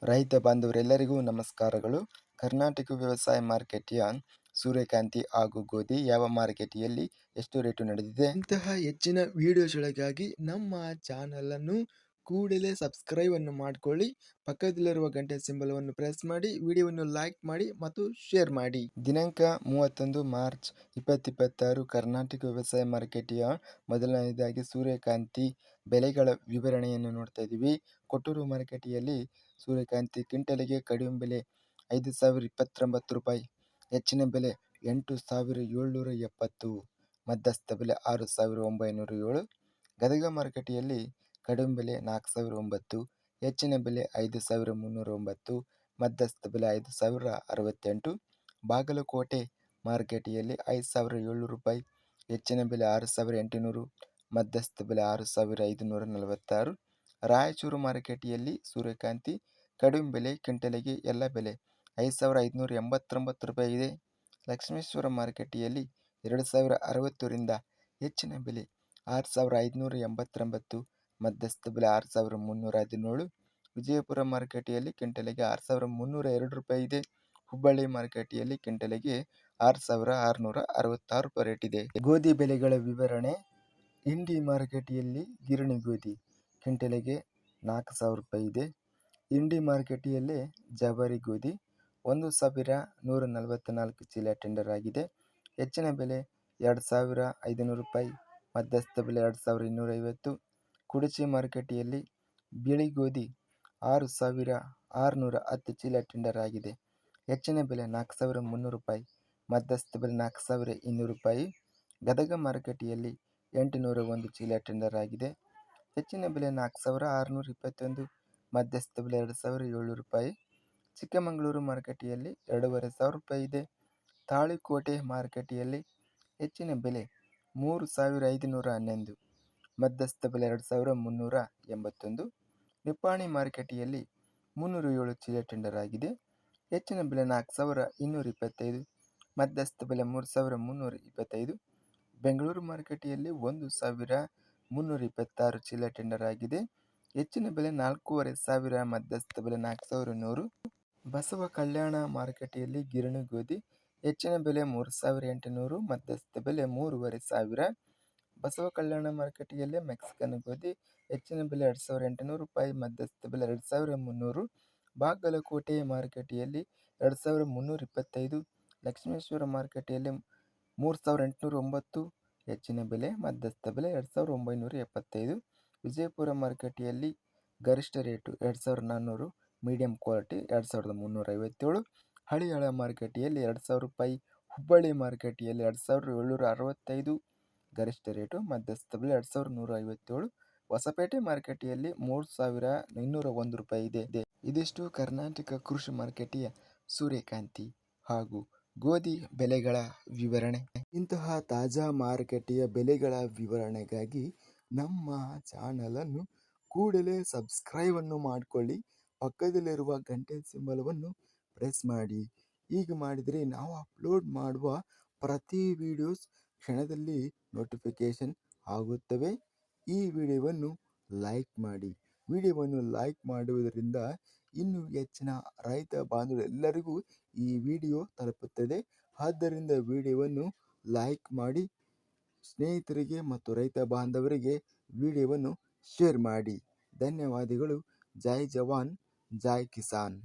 ರೈತ ಬಾಂಧವರೆಲ್ಲರಿಗೂ ನಮಸ್ಕಾರಗಳು. ಕರ್ನಾಟಕ ವ್ಯವಸಾಯ ಮಾರುಕಟ್ಟೆಯ ಸೂರ್ಯಕಾಂತಿ ಹಾಗೂ ಗೋಧಿ ಯಾವ ಮಾರುಕಟ್ಟೆಯಲ್ಲಿ ಎಷ್ಟು ರೇಟು ನಡೆದಿದೆ? ಇಂತಹ ಹೆಚ್ಚಿನ ವಿಡಿಯೋಸ್ಗಳಿಗಾಗಿ ನಮ್ಮ ಚಾನಲನ್ನು ಕೂಡಲೇ ಸಬ್ಸ್ಕ್ರೈಬ್ ಅನ್ನು ಮಾಡಿಕೊಳ್ಳಿ. ಪಕ್ಕದಲ್ಲಿರುವ ಗಂಟೆ ಸಿಂಬಲವನ್ನು ಪ್ರೆಸ್ ಮಾಡಿ, ವಿಡಿಯೋವನ್ನು ಲೈಕ್ ಮಾಡಿ ಮತ್ತು ಶೇರ್ ಮಾಡಿ. ದಿನಾಂಕ 31 ಮಾರ್ಚ್ 2026 ಕರ್ನಾಟಕ ವ್ಯವಸಾಯ ಮಾರುಕಟ್ಟೆಯ ಮೊದಲನೆಯದಾಗಿ ಸೂರ್ಯಕಾಂತಿ ಬೆಲೆಗಳ ವಿವರಣೆಯನ್ನು ನೋಡ್ತಾ ಇದ್ದೀವಿ. ಕೊಟ್ಟೂರು ಮಾರುಕಟ್ಟೆಯಲ್ಲಿ ಸೂರ್ಯಕಾಂತಿ ಕ್ವಿಂಟಲಿಗೆ ಕಡಿಮೆ ಬೆಲೆ 5,029 ರೂಪಾಯಿ, ಹೆಚ್ಚಿನ ಬೆಲೆ 8,770, ಮಧ್ಯಸ್ಥ ಬೆಲೆ 6,907. ಗದಗ ಮಾರುಕಟ್ಟೆಯಲ್ಲಿ ಕಡಿಮೆ ಬೆಲೆ 4,009, ಹೆಚ್ಚಿನ ಬೆಲೆ 5,309, ಮಧ್ಯಸ್ಥ ಬೆಲೆ 5,068. ಬಾಗಲಕೋಟೆ ಮಾರುಕಟ್ಟೆಯಲ್ಲಿ 5,700 ರೂಪಾಯಿ, ಹೆಚ್ಚಿನ ಬೆಲೆ 6,800, ಮಧ್ಯಸ್ಥ ಬೆಲೆ 6,546. ರಾಯಚೂರು ಮಾರುಕಟ್ಟೆಯಲ್ಲಿ ಸೂರ್ಯಕಾಂತಿ ಕಡಿಮೆ ಬೆಲೆ ಕ್ವಿಂಟಲಿಗೆ ಎಲ್ಲ ಬೆಲೆ 5,589 ರೂಪಾಯಿ ಇದೆ. ಲಕ್ಷ್ಮೇಶ್ವರ ಮಾರುಕಟ್ಟೆಯಲ್ಲಿ 2,060ರಿಂದ ಹೆಚ್ಚಿನ ಬೆಲೆ 6,589, ಮಧ್ಯಸ್ಥ ಬೆಲೆ 6,317. ವಿಜಯಪುರ ಮಾರುಕಟ್ಟೆಯಲ್ಲಿ ಕ್ವಿಂಟಲಿಗೆ 6,302 ರೂಪಾಯಿ ಇದೆ. ಹುಬ್ಬಳ್ಳಿ ಮಾರುಕಟ್ಟೆಯಲ್ಲಿ ಕ್ವಿಂಟಲಿಗೆ 6,666 ರೂಪಾಯಿ ರೇಟ್ ಇದೆ. ಗೋಧಿ ಬೆಲೆಗಳ ವಿವರಣೆ. ಇಂಡಿ ಮಾರುಕಟ್ಟೆಯಲ್ಲಿ ಗಿರಣಿ ಗೋಧಿ ಕ್ವಿಂಟಲಿಗೆ 4,000 ರೂಪಾಯಿ ಇದೆ. ಇಂಡಿ ಮಾರುಕಟ್ಟೆಯಲ್ಲಿ ಜವಾರಿ ಗೋಧಿ 1,144 ಚೀಲ ಟೆಂಡರ್ ಆಗಿದೆ. ಹೆಚ್ಚಿನ ಬೆಲೆ 2,500 ರೂಪಾಯಿ, ಮಧ್ಯಸ್ಥ ಬೆಲೆ 2,250. ಕುಡಚಿ ಮಾರುಕಟ್ಟೆಯಲ್ಲಿ ಬಿಳಿ ಗೋಧಿ 6,610 ಚೀಲ ಟೆಂಡರ್ ಆಗಿದೆ. ಹೆಚ್ಚಿನ ಬೆಲೆ 4,300 ರೂಪಾಯಿ, ಮಧ್ಯಸ್ಥ ಬೆಲೆ 4,200 ರೂಪಾಯಿ. ಗದಗ ಮಾರುಕಟ್ಟೆಯಲ್ಲಿ 801 ಚೀಲ ಟೆಂಡರ್ ಆಗಿದೆ. ಹೆಚ್ಚಿನ ಬೆಲೆ 4,621, ಮಧ್ಯಸ್ಥ ಬೆಲೆ 2,700 ರೂಪಾಯಿ. ಚಿಕ್ಕಮಗಳೂರು ಮಾರುಕಟ್ಟೆಯಲ್ಲಿ 2,500 ರೂಪಾಯಿ ಇದೆ. ತಾಳಿಕೋಟೆ ಮಾರುಕಟ್ಟೆಯಲ್ಲಿ ಹೆಚ್ಚಿನ ಬೆಲೆ 3,511, ಮಧ್ಯಸ್ಥ ಬೆಲೆ 2,381. ನಿಪ್ಪಾಣಿ ಮಾರುಕಟ್ಟೆಯಲ್ಲಿ 307 ಚೀಲ ಟೆಂಡರ್ ಆಗಿದೆ. ಹೆಚ್ಚಿನ ಬೆಲೆ 4,225, ಮಧ್ಯಸ್ಥ ಬೆಲೆ 3,325. ಬೆಂಗಳೂರು ಮಾರುಕಟ್ಟೆಯಲ್ಲಿ 1,326 ಚೀಲ ಟೆಂಡರ್ ಆಗಿದೆ. ಹೆಚ್ಚಿನ ಬೆಲೆ 4,500, ಮಧ್ಯಸ್ಥ ಬೆಲೆ 4,100. ಬಸವ ಕಲ್ಯಾಣ ಮಾರುಕಟ್ಟೆಯಲ್ಲಿ ಗಿರಣಿ ಗೋಧಿ ಹೆಚ್ಚಿನ ಬೆಲೆ 3,800, ಮಧ್ಯಸ್ಥ ಬೆಲೆ 3,500. ಬಸವ ಕಲ್ಯಾಣ ಮಾರುಕಟ್ಟೆಯಲ್ಲಿ ಮೆಕ್ಸಿಕನ್ ಗೋಧಿ ಹೆಚ್ಚಿನ ಬೆಲೆ 2,800 ರೂಪಾಯಿ, ಮಧ್ಯಸ್ಥ ಬೆಲೆ 2,300. ಬಾಗಲಕೋಟೆ ಮಾರುಕಟ್ಟೆಯಲ್ಲಿ 2,325. ಲಕ್ಷ್ಮೇಶ್ವರ ಮಾರುಕಟ್ಟೆಯಲ್ಲಿ 3,809, ಹೆಚ್ಚಿನ ಬೆಲೆ, ಮಧ್ಯಸ್ಥ ಬೆಲೆ 2,975. ವಿಜಯಪುರ ಮಾರುಕಟ್ಟೆಯಲ್ಲಿ ಗರಿಷ್ಠ ರೇಟು 2,400, ಮೀಡಿಯಂ ಕ್ವಾಲಿಟಿ 2,357. ಹಳಿಯಾಳ ಮಾರುಕಟ್ಟೆಯಲ್ಲಿ 2,000 ರೂಪಾಯಿ. ಹುಬ್ಬಳ್ಳಿ ಮಾರುಕಟ್ಟೆಯಲ್ಲಿ 2,765 ಗರಿಷ್ಠ ರೇಟು, ಮಧ್ಯಸ್ಥ ಬೆಲೆ 2,157. ಹೊಸಪೇಟೆ ಮಾರುಕಟ್ಟೆಯಲ್ಲಿ 3,201 ರೂಪಾಯಿ ಇದೆ. ಇದಿಷ್ಟು ಕರ್ನಾಟಕ ಕೃಷಿ ಮಾರುಕಟ್ಟೆಯ ಸೂರ್ಯಕಾಂತಿ ಹಾಗೂ ಗೋಧಿ ಬೆಲೆಗಳ ವಿವರಣೆ. ಇಂತಹ ತಾಜಾ ಮಾರುಕಟ್ಟೆಯ ಬೆಲೆಗಳ ವಿವರಣೆಗಾಗಿ ನಮ್ಮ ಚಾನಲನ್ನು ಕೂಡಲೇ ಸಬ್ಸ್ಕ್ರೈಬ್ ಅನ್ನು ಮಾಡಿಕೊಳ್ಳಿ. ಪಕ್ಕದಲ್ಲಿರುವ ಗಂಟೆ ಸಿಂಬಲವನ್ನು ಪ್ರೆಸ್ ಮಾಡಿ. ಹೀಗೆ ಮಾಡಿದರೆ ನಾವು ಅಪ್ಲೋಡ್ ಮಾಡುವ ಪ್ರತಿ ವಿಡಿಯೋಸ್ ಕ್ಷಣದಲ್ಲಿ ನೋಟಿಫಿಕೇಶನ್ ಆಗುತ್ತವೆ. ಈ ವಿಡಿಯೋವನ್ನು ಲೈಕ್ ಮಾಡಿ. ವಿಡಿಯೋವನ್ನು ಲೈಕ್ ಮಾಡುವುದರಿಂದ ಇನ್ನೂ ಹೆಚ್ಚಿನ ರೈತ ಬಾಂಧವರೆಲ್ಲರಿಗೂ ಈ ವಿಡಿಯೋ ತಲುಪುತ್ತದೆ. ಆದ್ದರಿಂದ ವಿಡಿಯೋವನ್ನು ಲೈಕ್ ಮಾಡಿ, ಸ್ನೇಹಿತರಿಗೆ ಮತ್ತು ರೈತ ಬಾಂಧವರಿಗೆ ವಿಡಿಯೋವನ್ನು ಶೇರ್ ಮಾಡಿ. ಧನ್ಯವಾದಗಳು. ಜೈ ಜವಾನ್, ಜೈ ಕಿಸಾನ್.